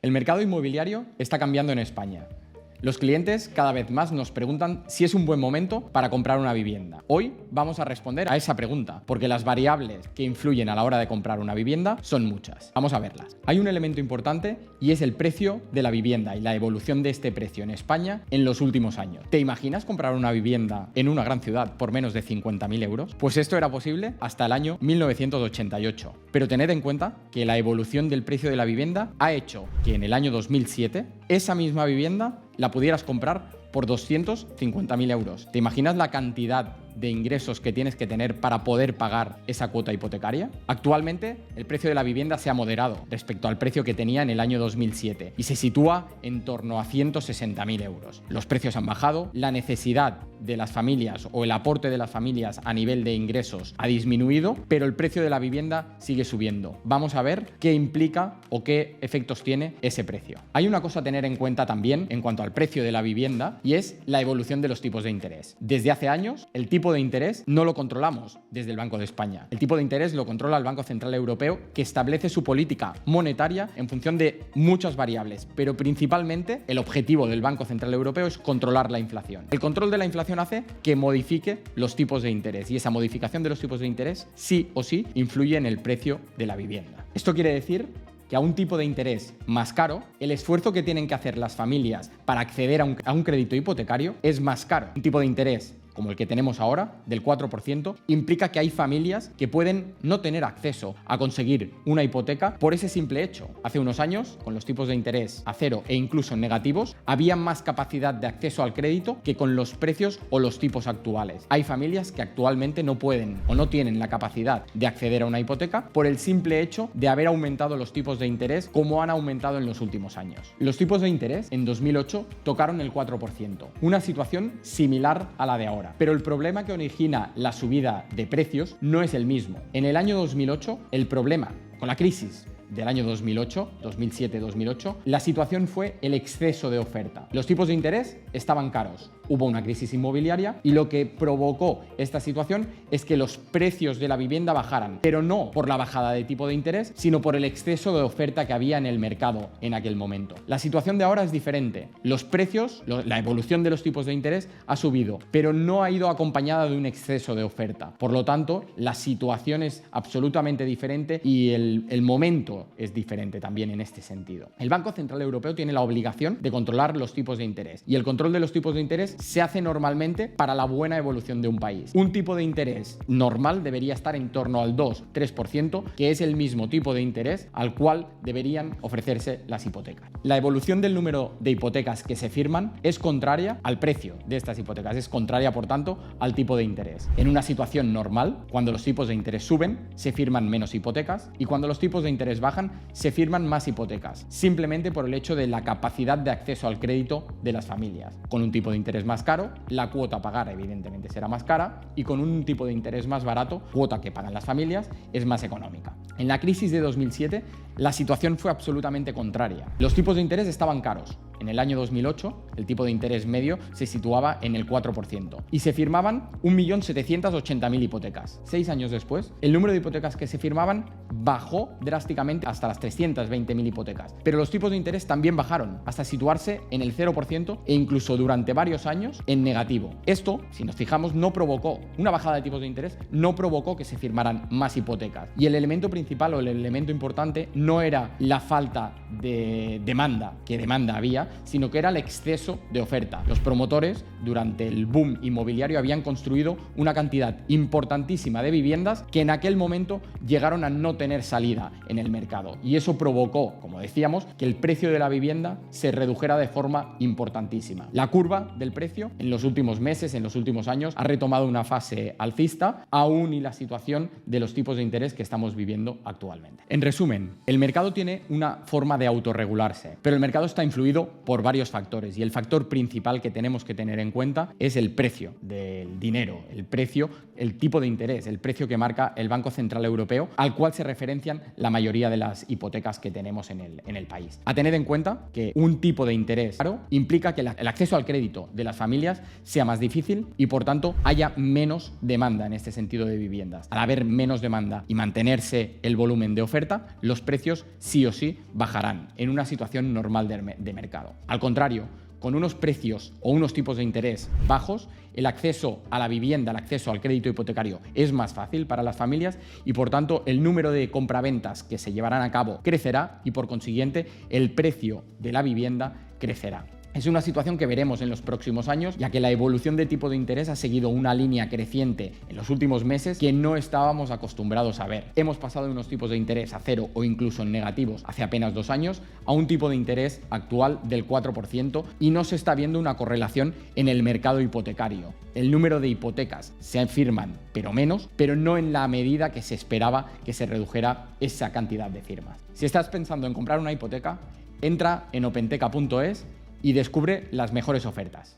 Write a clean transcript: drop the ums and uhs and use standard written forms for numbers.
El mercado inmobiliario está cambiando en España. Los clientes cada vez más nos preguntan si es un buen momento para comprar una vivienda. Hoy vamos a responder a esa pregunta, porque las variables que influyen a la hora de comprar una vivienda son muchas. Vamos a verlas. Hay un elemento importante y es el precio de la vivienda y la evolución de este precio en España en los últimos años. ¿Te imaginas comprar una vivienda en una gran ciudad por menos de 50.000 euros? Pues esto era posible hasta el año 1988. Pero tened en cuenta que la evolución del precio de la vivienda ha hecho que en el año 2007 esa misma vivienda la pudieras comprar por 250.000 euros. ¿Te imaginas la cantidad de ingresos que tienes que tener para poder pagar esa cuota hipotecaria? Actualmente, el precio de la vivienda se ha moderado respecto al precio que tenía en el año 2007 y se sitúa en torno a 160.000 euros. Los precios han bajado, la necesidad de las familias o el aporte de las familias a nivel de ingresos ha disminuido, pero el precio de la vivienda sigue subiendo. Vamos a ver qué implica o qué efectos tiene ese precio. Hay una cosa a tener en cuenta también en cuanto al precio de la vivienda y es la evolución de los tipos de interés. Desde hace años, el tipo de interés no lo controlamos desde el Banco de España. El tipo de interés lo controla el Banco Central Europeo, que establece su política monetaria en función de muchas variables, pero principalmente el objetivo del Banco Central Europeo es controlar la inflación. El control de la inflación hace que modifique los tipos de interés y esa modificación de los tipos de interés sí o sí influye en el precio de la vivienda. Esto quiere decir que a un tipo de interés más caro, el esfuerzo que tienen que hacer las familias para acceder a un crédito hipotecario es más caro. Un tipo de interés como el que tenemos ahora, del 4%, implica que hay familias que pueden no tener acceso a conseguir una hipoteca por ese simple hecho. Hace unos años, con los tipos de interés a cero e incluso negativos, había más capacidad de acceso al crédito que con los precios o los tipos actuales. Hay familias que actualmente no pueden o no tienen la capacidad de acceder a una hipoteca por el simple hecho de haber aumentado los tipos de interés como han aumentado en los últimos años. Los tipos de interés en 2008 tocaron el 4%, una situación similar a la de ahora. Pero el problema que origina la subida de precios no es el mismo. En el año 2008, el problema con la crisis del año 2008, 2007-2008, la situación fue el exceso de oferta. Los tipos de interés estaban caros. Hubo una crisis inmobiliaria y lo que provocó esta situación es que los precios de la vivienda bajaran, pero no por la bajada de tipo de interés, sino por el exceso de oferta que había en el mercado en aquel momento. La situación de ahora es diferente. Los precios, la evolución de los tipos de interés ha subido, pero no ha ido acompañada de un exceso de oferta. Por lo tanto, la situación es absolutamente diferente y el momento es diferente también en este sentido. El Banco Central Europeo tiene la obligación de controlar los tipos de interés y el control de los tipos de interés se hace normalmente para la buena evolución de un país. Un tipo de interés normal debería estar en torno al 2-3%, que es el mismo tipo de interés al cual deberían ofrecerse las hipotecas. La evolución del número de hipotecas que se firman es contraria al precio de estas hipotecas, es contraria, por tanto, al tipo de interés. En una situación normal, cuando los tipos de interés suben, se firman menos hipotecas y cuando los tipos de interés bajan, se firman más hipotecas, simplemente por el hecho de la capacidad de acceso al crédito de las familias. Con un tipo de interés más caro, la cuota a pagar evidentemente será más cara y con un tipo de interés más barato, cuota que pagan las familias, es más económica. En la crisis de 2007, la situación fue absolutamente contraria. Los tipos de interés estaban caros. En el año 2008, el tipo de interés medio se situaba en el 4% y se firmaban 1.780.000 hipotecas. 6 años después, el número de hipotecas que se firmaban bajó drásticamente hasta las 320.000 hipotecas. Pero los tipos de interés también bajaron hasta situarse en el 0% e incluso durante varios años en negativo. Esto, si nos fijamos, no provocó una bajada de tipos de interés, no provocó que se firmaran más hipotecas. Y el elemento principal o el elemento importante no era la falta de demanda, que demanda había, sino que era el exceso de oferta. Los promotores, durante el boom inmobiliario, habían construido una cantidad importantísima de viviendas que en aquel momento llegaron a no tener salida en el mercado. Y eso provocó, como decíamos, que el precio de la vivienda se redujera de forma importantísima. La curva del precio en los últimos meses, en los últimos años, ha retomado una fase alcista, aún y la situación de los tipos de interés que estamos viviendo actualmente. En resumen, el mercado tiene una forma de autorregularse, pero el mercado está influido por varios factores y el factor principal que tenemos que tener en cuenta es el precio del dinero, el tipo de interés, el precio que marca el Banco Central Europeo, al cual se referencian la mayoría de las hipotecas que tenemos en el país. A tener en cuenta que un tipo de interés caro implica que el acceso al crédito de las familias sea más difícil y por tanto haya menos demanda en este sentido de viviendas. Al haber menos demanda y mantenerse el volumen de oferta, los precios sí o sí bajarán en una situación normal de mercado. Al contrario, con unos precios o unos tipos de interés bajos, el acceso a la vivienda, el acceso al crédito hipotecario es más fácil para las familias y por tanto el número de compraventas que se llevarán a cabo crecerá y por consiguiente el precio de la vivienda crecerá. Es una situación que veremos en los próximos años, ya que la evolución de tipo de interés ha seguido una línea creciente en los últimos meses que no estábamos acostumbrados a ver. Hemos pasado de unos tipos de interés a cero o incluso en negativos hace apenas 2 años a un tipo de interés actual del 4% y no se está viendo una correlación en el mercado hipotecario. El número de hipotecas se firman, pero menos, pero no en la medida que se esperaba que se redujera esa cantidad de firmas. Si estás pensando en comprar una hipoteca, entra en openteca.es y descubre las mejores ofertas.